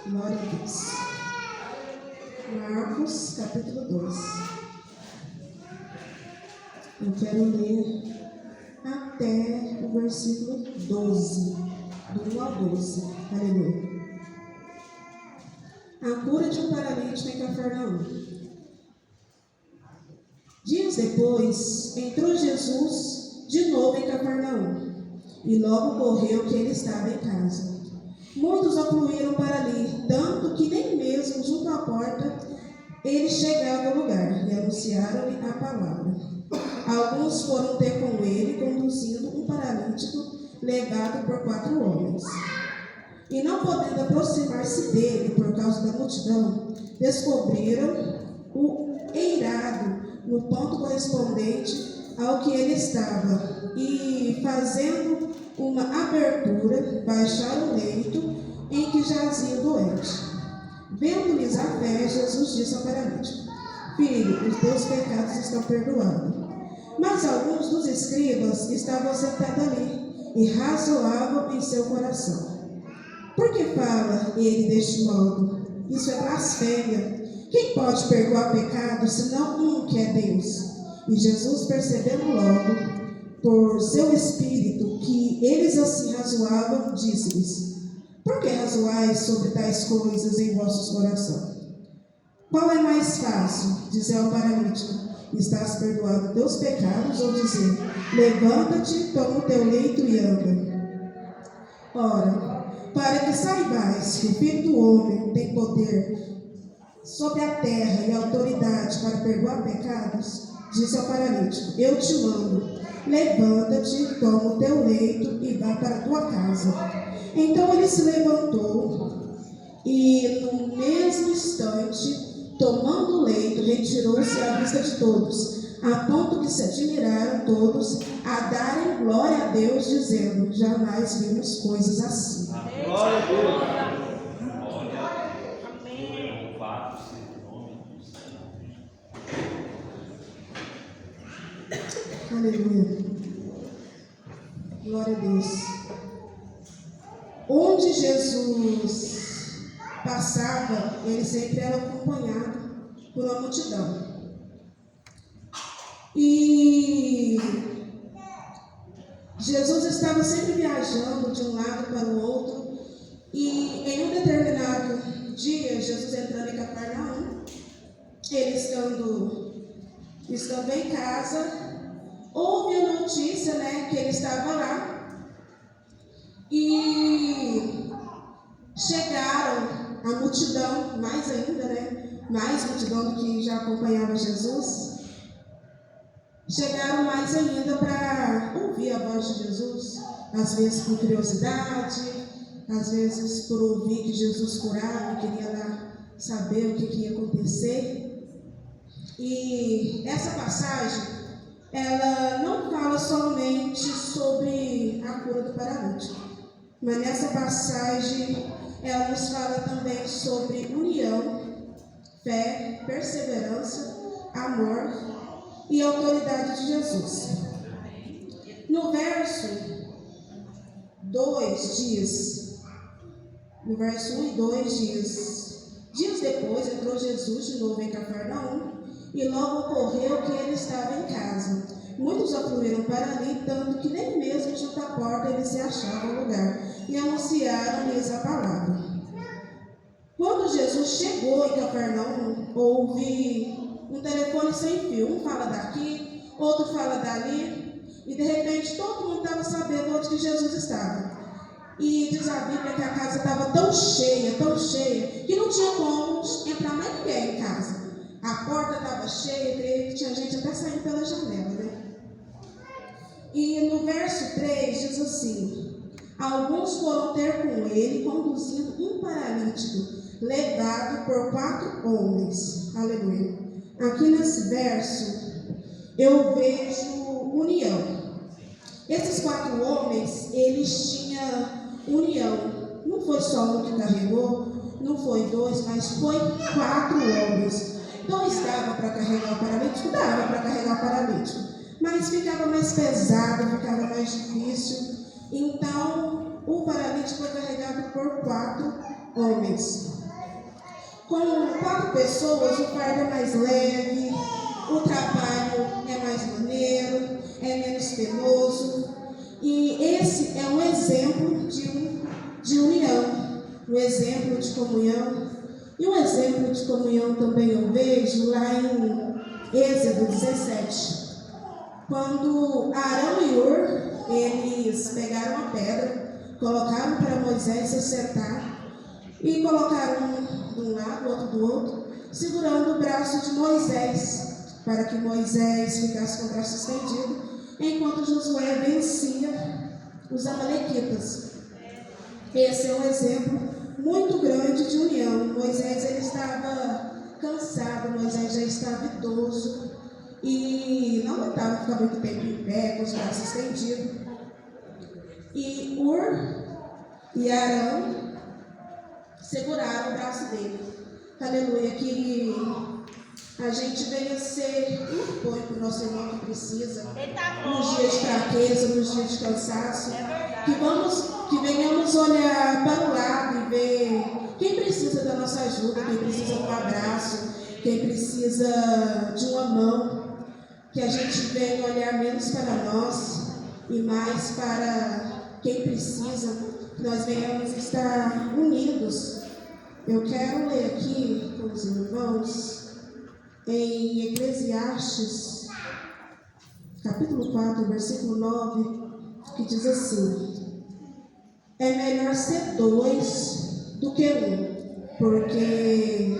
Glória a Deus. Marcos, capítulo 2. Eu quero ler até o versículo 12, do 1 ao 12. Aleluia. A cura de um paralítico em Cafarnaum. Dias depois, entrou Jesus de novo em Cafarnaum, e logo correu que ele estava em casa. Muitos afluíram para ali, tanto que nem mesmo junto à porta ele chegava ao lugar, e anunciaram-lhe a palavra. Alguns foram ter com ele, conduzindo um paralítico levado por 4 homens. E não podendo aproximar-se dele por causa da multidão, descobriram o eirado no ponto correspondente ao que ele estava, e fazendo uma abertura, baixaram o leito em que jazia o doente. Vendo-lhes a fé, Jesus disse ao paralítico: Filho, os teus pecados estão perdoados. Mas alguns dos escribas estavam sentados ali e razoavam em seu coração: Por que fala ele deste modo? Isso é blasfêmia. Quem pode perdoar pecado, senão um que é Deus? E Jesus, percebendo logo, por seu espírito, que eles assim razoavam, disse-lhes: Por que razoais sobre tais coisas em vossos corações? Qual é mais fácil, dizer ao paralítico: Estás perdoado teus pecados, ou dizer: Levanta-te, toma o teu leito e anda? Ora, para que saibais que o Filho do Homem tem poder sobre a terra e autoridade para perdoar pecados, disse ao paralítico: Eu te mando, levanta-te, toma o teu leito e vá para a tua casa. Então ele se levantou e, no mesmo instante, tomando o leito, retirou-se à vista de todos, a ponto que se admiraram todos a darem glória a Deus, dizendo: Jamais vimos coisas assim. Glória a Deus. Aleluia. Glória a Deus. Onde Jesus passava, ele sempre era acompanhado por uma multidão. E Jesus estava sempre viajando de um lado para o outro. E em um determinado dia, Jesus entrando em Cafarnaum, ele estando em casa, houve a notícia, que ele estava lá, e chegaram a multidão, mais ainda, mais multidão do que já acompanhava Jesus, chegaram mais ainda para ouvir a voz de Jesus, às vezes por curiosidade, às vezes por ouvir que Jesus curava, queria lá saber o que ia acontecer. E essa passagem, ela não fala somente sobre a cura do paralítico, mas nessa passagem ela nos fala também sobre união, fé, perseverança, amor e autoridade de Jesus. No verso 2 diz, no verso 1 e 2 diz: Dias depois entrou Jesus de novo em Cafarnaum, e logo ocorreu que ele estava em casa. Muitos afluíram para ali, tanto que nem mesmo junto à porta ele se achava no lugar, e anunciaram-lhes a palavra. Quando Jesus chegou em Cafarnaum, houve um telefone sem fio. Um fala daqui, outro fala dali, e de repente todo mundo estava sabendo onde que Jesus estava. E diz a Bíblia que a casa estava tão cheia, que não tinha como entrar mais ninguém em casa. A porta estava cheia, creio que tinha gente até saindo pela janela, E no verso 3 diz assim: Alguns foram ter com ele, conduzindo um paralítico, levado por 4 homens. Aleluia. Aqui nesse verso, eu vejo união. Esses 4 homens, eles tinham união. Não foi só um que carregou, não foi 2, mas foi 4 homens. 2 dava para carregar o paralítico? Dava para carregar o paralítico, mas ficava mais pesado, ficava mais difícil. Então, o paralítico foi carregado por 4 homens. Com 4 pessoas, o fardo é mais leve, o trabalho é mais maneiro, é menos penoso. E esse é um exemplo de união, um exemplo de comunhão. E um exemplo de comunhão também eu vejo lá em Êxodo 17. Quando Arão e Hur, eles pegaram uma pedra, colocaram para Moisés se sentar e colocaram um de um lado, outro do outro, segurando o braço de Moisés, para que Moisés ficasse com o braço estendido, enquanto Josué vencia os amalequitas. Esse é um exemplo muito grande de união. Moisés ele estava cansado, Moisés já estava idoso e não aguentava ficar muito tempo em pé, com os braços estendidos. E Hur e Arão seguraram o braço dele. Aleluia, que a gente venha ser um apoio para o nosso irmão que precisa, nos dias de fraqueza, nos dias de cansaço, que venhamos olhar para o lado e ver quem precisa da nossa ajuda, quem precisa de um abraço, quem precisa de uma mão, que a gente venha olhar menos para nós e mais para quem precisa, que nós venhamos estar unidos. Eu quero ler aqui com os irmãos em Eclesiastes, capítulo 4, versículo 9, que diz assim: é melhor ser 2 do que 1, porque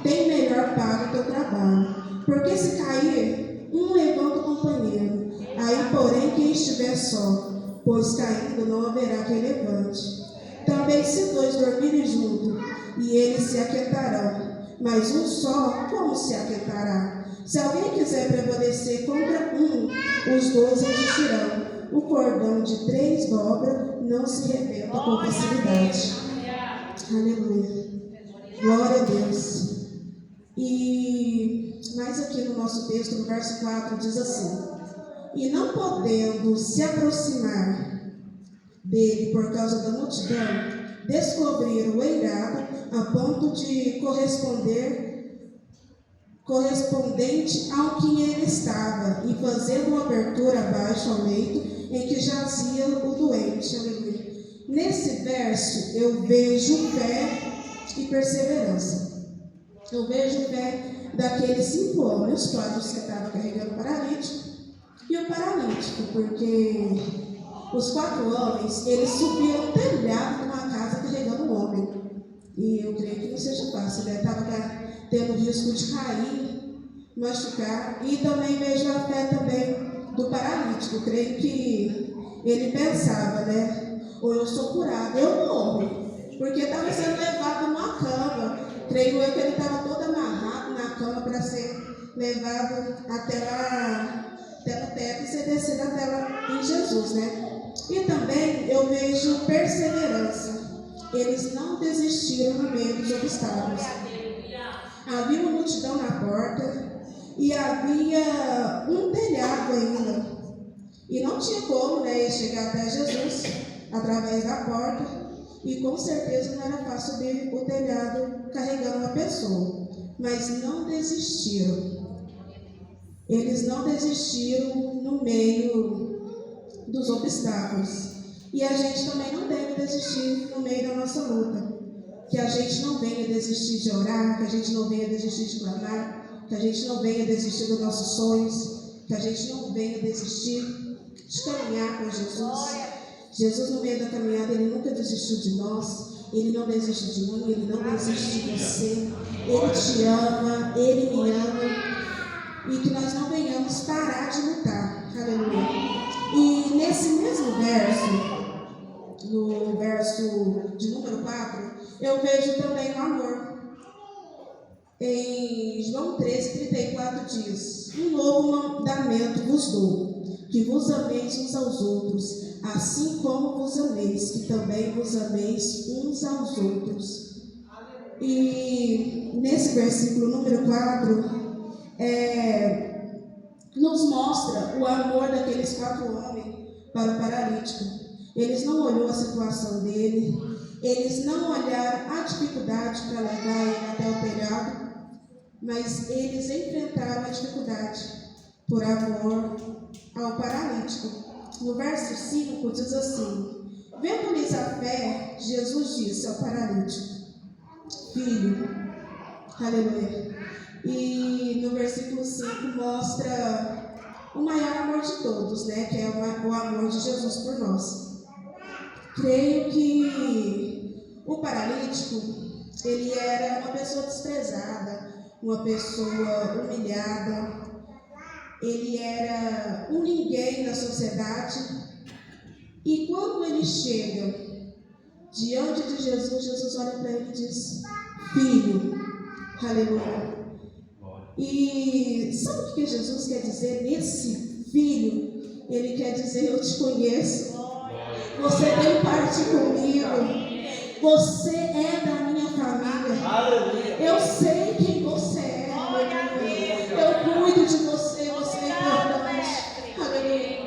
tem melhor paga o teu trabalho. Porque se cair, um levanta o companheiro. Aí, porém, quem estiver só, pois caindo não haverá quem levante. Também se 2 dormirem juntos, e eles se aquietarão. Mas um só, como se aquietará? Se alguém quiser prevalecer contra os 2 resistirão. O cordão de 3 dobra, não se rebenta com facilidade. Aleluia. Glória a Deus. E mais aqui no nosso texto, no verso 4, diz assim: e não podendo se aproximar dele por causa da multidão, descobriram o eirado a ponto de correspondente ao que ele estava, e fazendo uma abertura abaixo ao leito em que jazia o doente. Aleluia. Nesse verso eu vejo fé e perseverança. Eu vejo fé daqueles 5 homens, os 4 que estavam carregando o paralítico, e o paralítico, porque os 4 homens, eles subiram o telhado de uma casa carregando um homem. E eu creio que não seja fácil, né? Estava tendo risco de cair, machucar. E também vejo a fé também do paralítico. Eu creio que ele pensava, né? Ou eu sou curado, eu morro. Porque estava sendo levado numa cama. Creio eu que ele estava todo amarrado na cama para ser levado até lá, até no teto e ser descido até lá em Jesus, né? E também eu vejo perseverança. Eles não desistiram no meio dos obstáculos. Havia uma multidão na porta e havia um telhado ainda. E não tinha como, né, chegar até Jesus através da porta. E com certeza não era fácil subir o telhado carregando uma pessoa. Mas não desistiram. Eles não desistiram no meio dos obstáculos. E a gente também não deve desistir no meio da nossa luta. Que a gente não venha desistir de orar, que a gente não venha desistir de clamar, que a gente não venha desistir dos nossos sonhos, que a gente não venha desistir de caminhar com Jesus. Jesus, no meio da caminhada, Ele nunca desistiu de nós. Ele não desiste de mim, Ele não desiste de você. Ele te ama, Ele me ama. E que nós não venhamos parar de lutar. Aleluia. E nesse mesmo verso, no verso de número 4, eu vejo também o amor. Em João 13:34 diz: um novo mandamento vos dou, que vos ameis uns aos outros, assim como vos ameis, que também vos ameis uns aos outros. E nesse versículo número 4, nos mostra o amor daqueles 4 homens para o paralítico. Eles não olhou a situação dele, Eles não olharam a dificuldade para levar ele até o telhado, mas eles enfrentaram a dificuldade por amor ao paralítico. No verso 5 diz assim: vendo-lhes a fé, Jesus disse ao paralítico: filho, aleluia. E no versículo 5 mostra o maior amor de todos, né? Que é o amor de Jesus por nós. Creio que o paralítico, ele era uma pessoa desprezada, uma pessoa humilhada, ele era um ninguém na sociedade. E quando ele chega diante de Jesus, Jesus olha para ele e diz: filho, aleluia. E sabe o que Jesus quer dizer nesse filho? Ele quer dizer: eu te conheço, você tem parte comigo, você é da minha família, eu sei quem você é, eu cuido de você, você é importante, aleluia.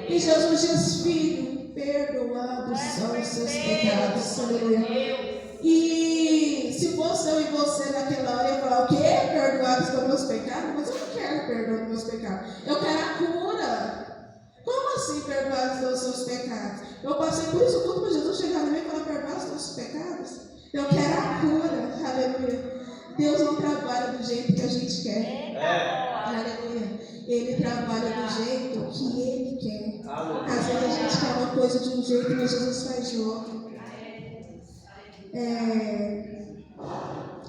E Jesus diz: filho, perdoados são os seus pecados, aleluia. E se fosse eu e você naquela hora, ia falar: o quê? Perdoados pelos meus pecados? Mas eu não quero perdão dos meus pecados, eu quero a cura. Como assim perdoados pelos seus pecados? Eu passei por isso tudo para Jesus chegar no meio e falar: perdoados pelos seus pecados? Eu quero a cura, aleluia. Deus não trabalha do jeito que a gente quer, aleluia. Ele trabalha do jeito que Ele quer. Às vezes a gente quer uma coisa de um jeito, mas Jesus faz de outro.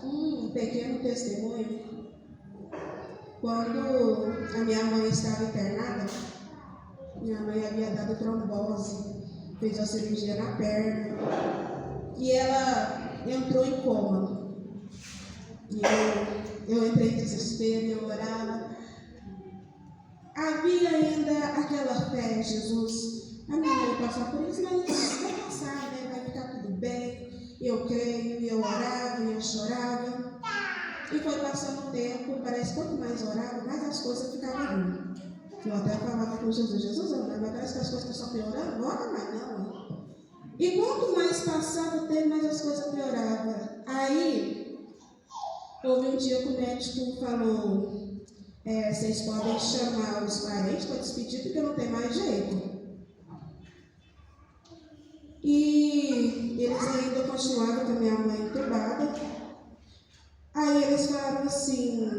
Um pequeno testemunho. Quando a minha mãe estava internada, minha mãe havia dado trombose, fez a cirurgia na perna e ela entrou em coma. E eu entrei em desespero, eu orava. Havia ainda aquela fé em Jesus. A minha mãe vai passar por isso, mas vai passar, né? Vai ficar tudo bem. Eu creio, eu orava, eu chorava. E foi passando o tempo, parece que quanto mais orava, mais as coisas ficavam ruins. Eu até falava com Jesus: Jesus, mas parece que as coisas estão só piorando, não ora mais não. E quanto mais passava o tempo, mais as coisas pioravam. Aí, houve um dia que o médico falou: vocês podem chamar os parentes para despedir, porque não tem mais jeito. E eles ainda continuavam com a minha mãe entubada. Aí eles falaram assim: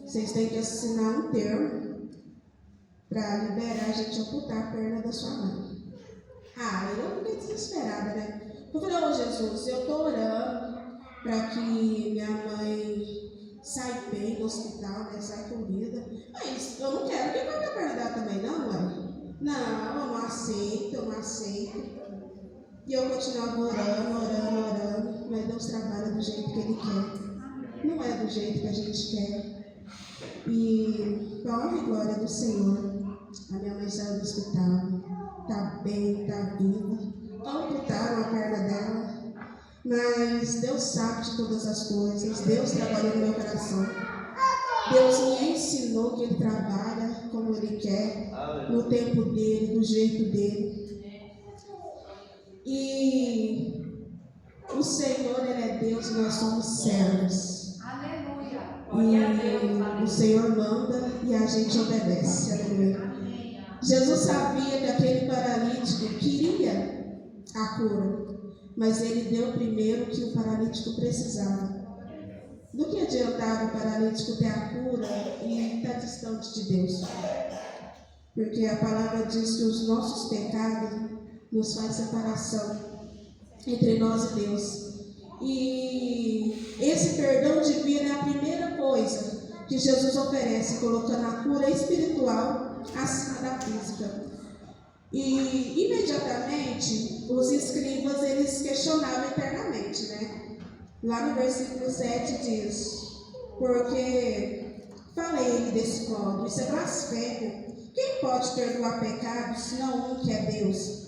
vocês têm que assinar um termo para liberar a gente amputar a perna da sua mãe. Eu fiquei desesperada, né? Eu falei: ô Jesus, eu estou orando para que minha mãe saia bem do hospital, né? Saia com vida. Mas eu não quero que corte a perna dela também, não, mãe. Não, eu não aceito. E eu continuava orando, mas Deus trabalha do jeito que Ele quer. Não é do jeito que a gente quer. E, para a honra e glória do Senhor, a minha mãe saiu do hospital, está bem, está viva. Amputaram a perna dela, mas Deus sabe de todas as coisas. Deus trabalhou no meu coração. Deus me ensinou que Ele trabalha como Ele quer, no tempo dEle, do jeito dEle. E o Senhor, Ele é Deus e nós somos servos. E o Senhor manda e a gente obedece. Aleluia. Jesus sabia que aquele paralítico queria a cura, mas Ele deu primeiro o que o paralítico precisava. Do que adiantava o paralítico ter a cura e estar distante de Deus? Porque a palavra diz que os nossos pecados nos faz separação entre nós e Deus. E esse perdão divino é a primeira coisa que Jesus oferece, colocando a cura espiritual acima da física. E imediatamente os escribas eles questionavam internamente, né? Lá no versículo 7 diz: porque falei desse modo, isso é blasfêmia. Quem pode perdoar pecados senão um que é Deus?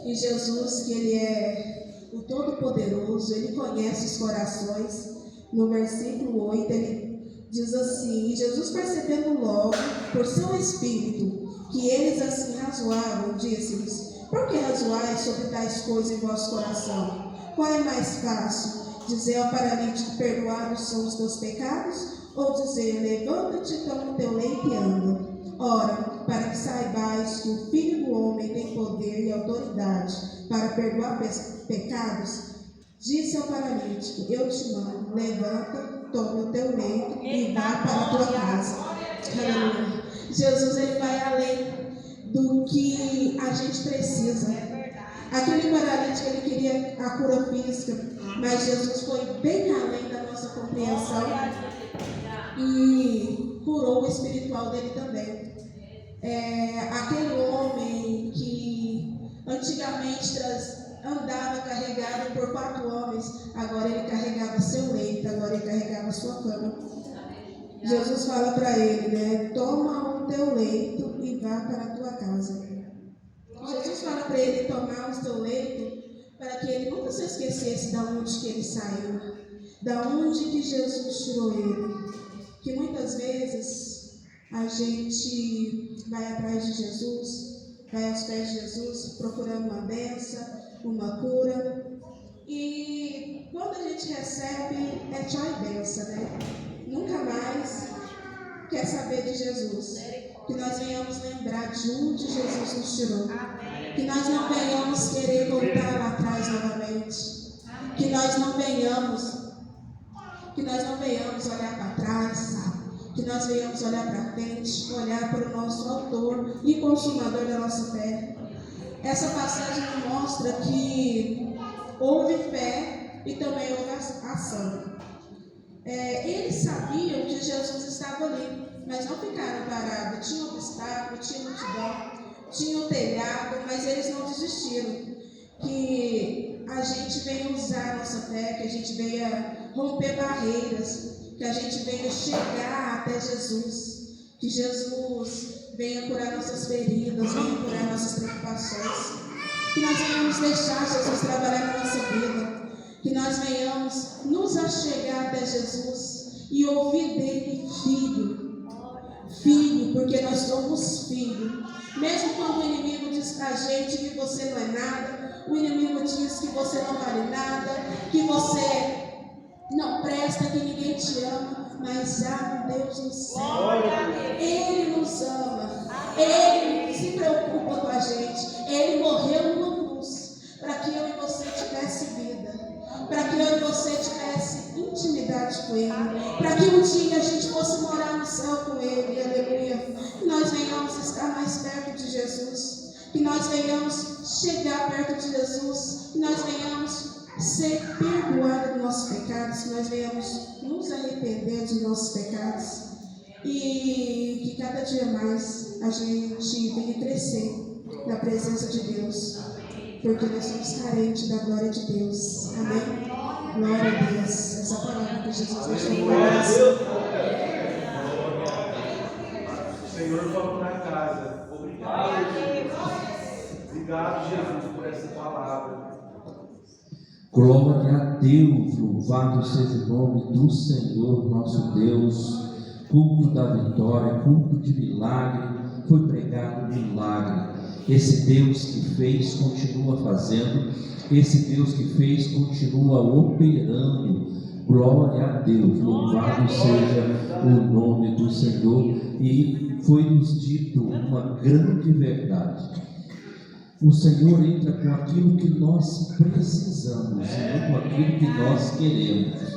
E Jesus, que Ele é o Todo-Poderoso, Ele conhece os corações. No versículo 8 ele diz assim: e Jesus, percebendo logo por seu espírito que eles assim razoavam, disse-lhes: Por que razoais sobre tais coisas em vosso coração? Qual é mais fácil? Dizer ao paralítico: perdoados são os teus pecados? Ou dizer: levanta-te, toma o teu leito e anda? Ora, para que saibais que o Filho do Homem tem poder e autoridade para perdoar pecados, disse ao paralítico: eu te mando, levanta, toma o teu leito e vá para a tua casa. Aleluia. Jesus, ele vai além do que a gente precisa. Aquele paralítico, ele queria a cura física, mas Jesus foi bem além da nossa compreensão e curou o espiritual dele também. Aquele homem que antigamente andava carregado por 4 homens, agora ele carregava seu leito, agora ele carregava sua cama. Jesus fala para ele, né? Toma o teu leito e vá para a tua casa. Jesus fala para ele tomar o seu leito para que ele nunca se esquecesse de onde que ele saiu, da onde que Jesus tirou ele. Que muitas vezes a gente vai atrás de Jesus, vai aos pés de Jesus procurando uma bênção, uma cura, e quando a gente recebe é tchau e benção, né? Nunca mais quer saber de Jesus. Que nós venhamos lembrar de onde Jesus nos tirou. Que nós não venhamos querer voltar lá atrás novamente. Que nós não venhamos olhar para trás. Que nós venhamos olhar para frente, olhar para o nosso autor e consumador da nossa fé. Essa passagem mostra que houve fé e também houve ação. Eles sabiam que Jesus estava ali, mas não ficaram parados. Tinha obstáculo, tinha multidão, tinha o telhado, mas eles não desistiram. Que a gente venha usar a nossa fé, que a gente venha romper barreiras, que a gente venha chegar até Jesus, que Jesus venha curar nossas feridas, venha curar nossas preocupações, que nós venhamos deixar Jesus trabalhar na nossa vida, que nós venhamos nos achegar até Jesus e ouvir dele: filho, filho, porque nós somos filhos. Mesmo quando o inimigo diz para a gente que você não é nada, o inimigo diz que você não vale nada, que você não presta, que ninguém te ama, mas há um Deus no céu. Ele nos ama, Ele se preocupa com a gente. Ele morreu numa cruz para que eu e você tivesse vida, para que eu e você tivesse intimidade com Ele, para que um dia a gente fosse morar no céu com Ele. Aleluia. Que nós venhamos estar mais perto de Jesus, que nós venhamos chegar perto de Jesus, que nós venhamos ser perdoados dos nossos pecados, que nós venhamos nos arrepender dos nossos pecados e que cada dia mais a gente venha crescer na presença de Deus, porque nós somos carentes da glória de Deus. Amém? Glória a Deus. Essa palavra que Jesus deixou para nós. Senhor, vamos para casa. Obrigado, Jesus. Obrigado, Jesus, por essa palavra. Glória a Deus, louvado seja o nome do Senhor nosso Deus. Culto da vitória, culto de milagre, foi pregado milagre. Esse Deus que fez, continua fazendo. Esse Deus que fez, continua operando. Glória a Deus, louvado seja o nome do Senhor. E foi-nos dito uma grande verdade: o Senhor entra com aquilo que nós precisamos e não com aquilo que nós queremos.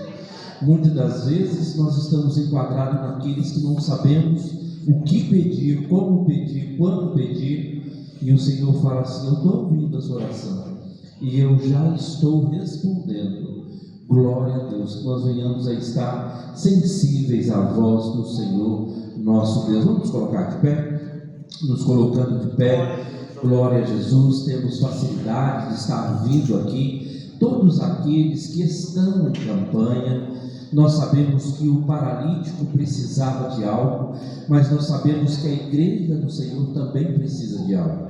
Muitas das vezes nós estamos enquadrados naqueles que não sabemos o que pedir, como pedir, quando pedir, e o Senhor fala assim: eu estou ouvindo a sua oração e eu já estou respondendo. Glória a Deus, que nós venhamos a estar sensíveis à voz do Senhor nosso Deus. Vamos nos colocar de pé? Nos colocando de pé. Glória a Jesus. Temos facilidade de estar vindo aqui. Todos aqueles que estão em campanha, nós sabemos que o paralítico precisava de algo, mas nós sabemos que a igreja do Senhor também precisa de algo.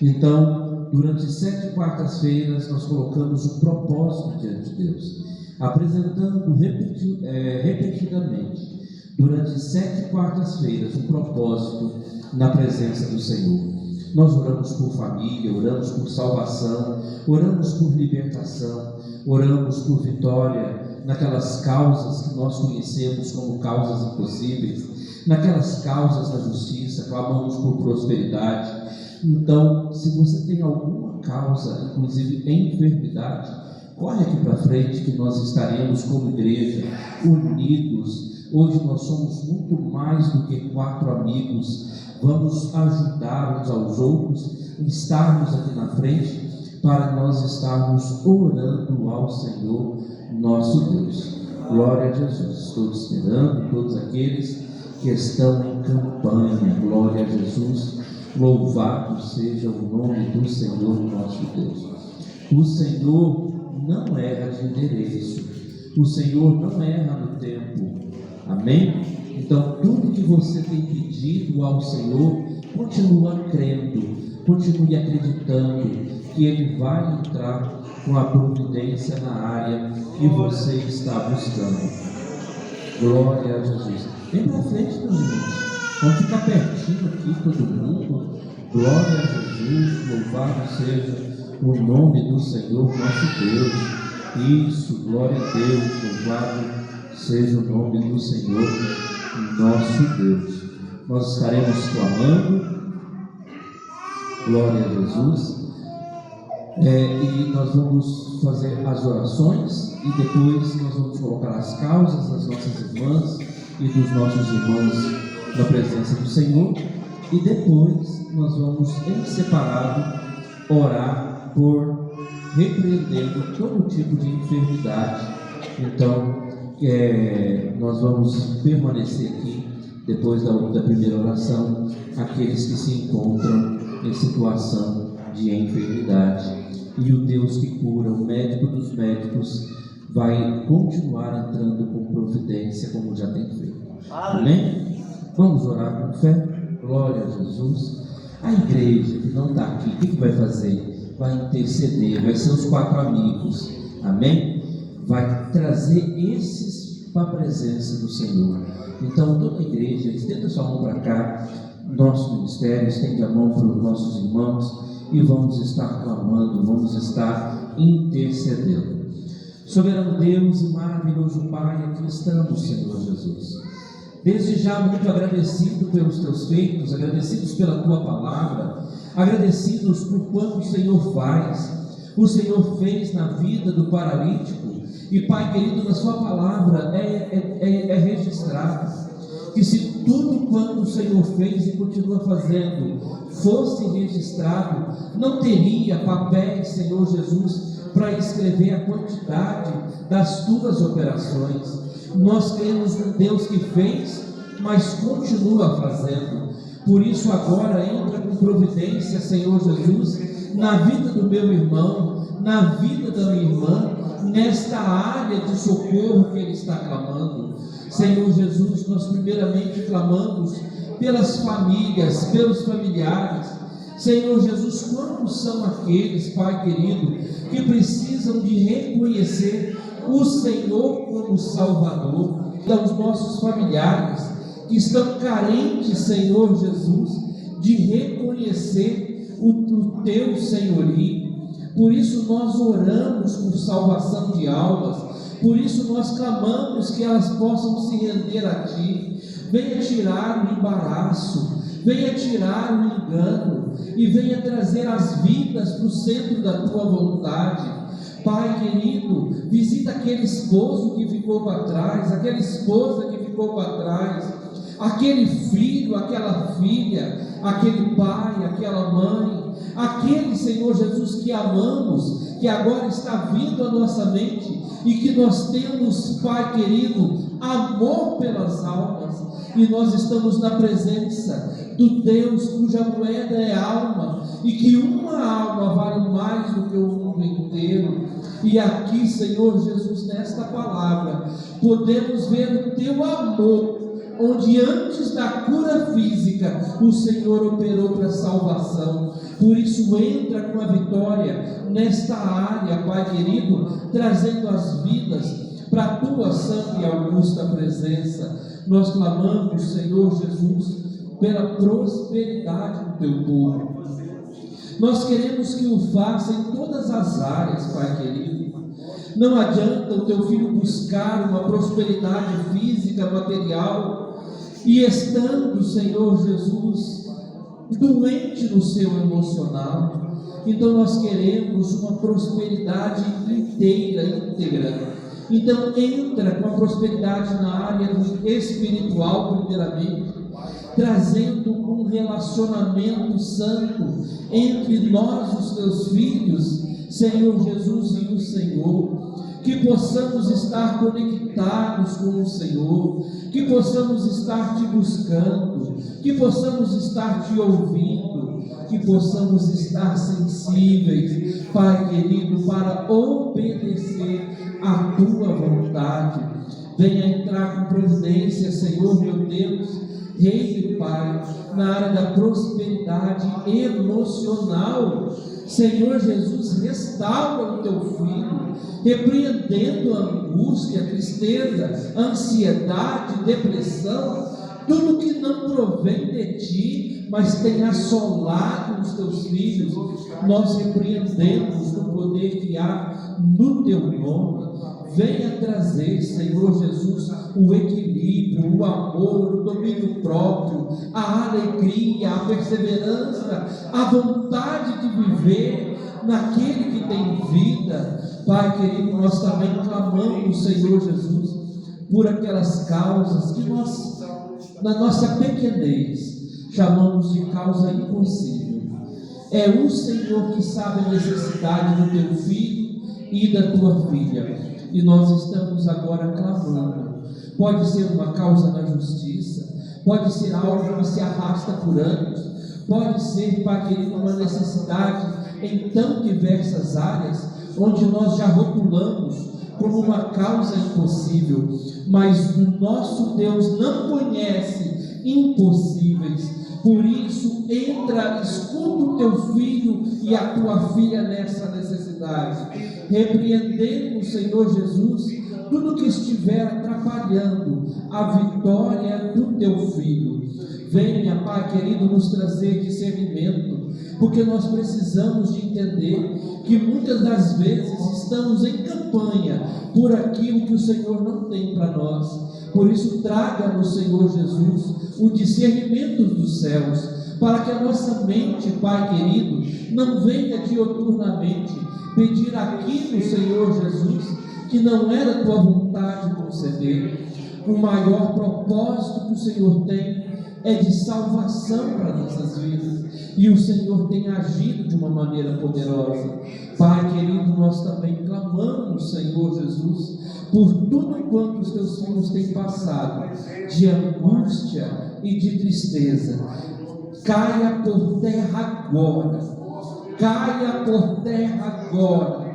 Então, durante 7 quartas-feiras, nós colocamos um propósito diante de Deus, apresentando repetidamente, durante 7 quartas-feiras, um propósito na presença do Senhor. Nós oramos por família, oramos por salvação, oramos por libertação, oramos por vitória naquelas causas que nós conhecemos como causas impossíveis, naquelas causas da justiça, clamamos por prosperidade. Então, se você tem alguma causa, inclusive enfermidade, corre aqui para frente que nós estaremos como igreja unidos. Hoje nós somos muito mais do que 4 amigos. Vamos ajudar uns aos outros, estarmos aqui na frente para nós estarmos orando ao Senhor nosso Deus. Glória a Jesus. Estou esperando todos aqueles que estão em campanha. Glória a Jesus. Louvado seja o nome do Senhor nosso Deus. O Senhor não erra de endereço. O Senhor não erra no tempo. Amém? Então, tudo que você tem pedido ao Senhor, continua crendo, continue acreditando que Ele vai entrar com a providência na área que você está buscando. Glória a Jesus. Vem para frente, meus irmãos. Vamos ficar pertinho aqui, todo mundo. Glória a Jesus. Louvado seja o nome do Senhor nosso Deus. Isso, glória a Deus. Louvado seja o nome do Senhor nosso Deus. Nós estaremos clamando. Glória a Jesus. E nós vamos fazer as orações e depois nós vamos colocar as causas das nossas irmãs e dos nossos irmãos na presença do Senhor, e depois nós vamos em separado orar por repreendendo todo tipo de enfermidade. Então nós vamos permanecer aqui depois da primeira oração, aqueles que se encontram em situação de enfermidade, e o Deus que cura, o médico dos médicos, vai continuar entrando com providência como já tem feito. Amém? Vamos orar com fé. Glória a Jesus. A igreja que não está aqui, o que vai fazer? Vai interceder, vai ser os 4 amigos. Amém? Vai trazer esses para a presença do Senhor. Então, toda a igreja, estenda sua mão para cá. Nosso ministério, estende a mão para os nossos irmãos e vamos estar clamando, vamos estar intercedendo. Soberano Deus e maravilhoso Pai, aqui estamos, Senhor Jesus. Desde já muito agradecido pelos teus feitos, agradecidos pela tua palavra, agradecidos por quanto o Senhor faz. O Senhor fez na vida do paralítico, e Pai querido, na sua palavra é registrado que se tudo quanto o Senhor fez e continua fazendo fosse registrado, não teria papéis, Senhor Jesus, para escrever a quantidade das tuas operações. Nós cremos no Deus que fez, mas continua fazendo. Por isso agora entra com providência, Senhor Jesus, na vida do meu irmão, na vida da minha irmã, nesta área de socorro que ele está clamando. Senhor Jesus, nós primeiramente clamamos pelas famílias, pelos familiares. Senhor Jesus, quantos são aqueles, Pai querido, que precisam de reconhecer o Senhor como Salvador? Os nossos familiares que estão carentes, Senhor Jesus, de reconhecer o teu senhorio. Por isso nós oramos por salvação de almas, por isso nós clamamos que elas possam se render a Ti. Venha tirar o embaraço, venha tirar o engano e venha trazer as vidas para o centro da Tua vontade. Pai querido, visita aquele esposo que ficou para trás, aquela esposa que ficou para trás, aquele filho, aquela filha, aquele pai, aquela mãe, aquele, Senhor Jesus, que amamos, que agora está vindo à nossa mente e que nós temos, Pai querido, amor pelas almas, e nós estamos na presença do Deus cuja moeda é alma, e que uma alma vale mais do que o mundo inteiro. E aqui, Senhor Jesus, nesta palavra, podemos ver o Teu amor, onde antes da cura física, o Senhor operou para a salvação. Por isso entra com a vitória nesta área, Pai querido, trazendo as vidas para a Tua santa e augusta presença. Nós clamamos, Senhor Jesus, pela prosperidade do teu povo. Nós queremos que o faça em todas as áreas, Pai querido. Não adianta o teu filho buscar uma prosperidade física, material, e estando, Senhor Jesus, doente no seu emocional. Então nós queremos uma prosperidade íntegra. Então entra com a prosperidade na área do espiritual, primeiramente, trazendo um relacionamento santo entre nós, os teus filhos, Senhor Jesus, e o Senhor. Que possamos estar conectados com o Senhor, que possamos estar te buscando, que possamos estar te ouvindo, que possamos estar sensíveis, Pai querido, para obedecer a tua vontade. Venha entrar com providência, Senhor meu Deus, Rei e Pai, na área da prosperidade emocional. Senhor Jesus, restaura o teu filho, repreendendo a angústia, a tristeza, a ansiedade, depressão, tudo que não provém de ti, mas tem assolado os teus filhos. Nós repreendemos no poder que há no teu nome. Venha trazer, Senhor Jesus, o equilíbrio, o amor, o domínio próprio, a alegria, a perseverança, a vontade de viver naquele que tem vida. Pai querido, nós também clamamos, Senhor Jesus, por aquelas causas que nós, na nossa pequenez, chamamos de causa impossível. É o Senhor que sabe a necessidade do teu filho e da tua filha. E nós estamos agora clamando. Pode ser uma causa na justiça, pode ser algo que se arrasta por anos, pode ser, Pai querido, uma necessidade em tão diversas áreas, onde nós já rotulamos como uma causa impossível, mas o nosso Deus não conhece impossíveis. Por isso, entra, escuta o teu filho e a tua filha nessa necessidade, repreendendo, Senhor Jesus, tudo que estiver atrapalhando a vitória do teu filho. Venha, Pai querido, nos trazer discernimento, porque nós precisamos de entender que muitas das vezes estamos em campanha por aquilo que o Senhor não tem para nós. Por isso, traga-nos, Senhor Jesus, o discernimento dos céus, para que a nossa mente, Pai querido, não venha dioturnamente pedir aquilo, Senhor Jesus, que não era tua vontade conceder. O maior propósito que o Senhor tem é de salvação para nossas vidas, e o Senhor tem agido de uma maneira poderosa. Pai querido, nós também clamamos, Senhor Jesus, por tudo quanto os teus filhos têm passado de angústia e de tristeza. Caia por terra agora, caia por terra agora.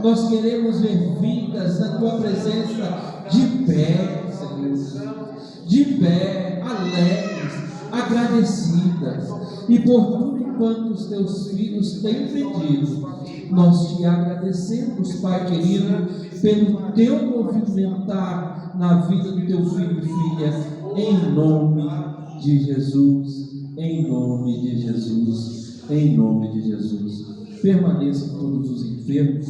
Nós queremos ver vidas na tua presença de pé, Senhor, de pé, alegres, agradecidas, e por tudo quanto os teus filhos têm pedido, nós te agradecemos, Pai querido, pelo teu movimentar na vida do teu filho e filha, em nome de Jesus, em nome de Jesus, em nome de Jesus. Permaneçam todos os enfermos,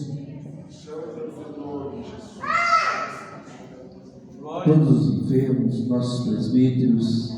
todos os enfermos, nossos presbíteros,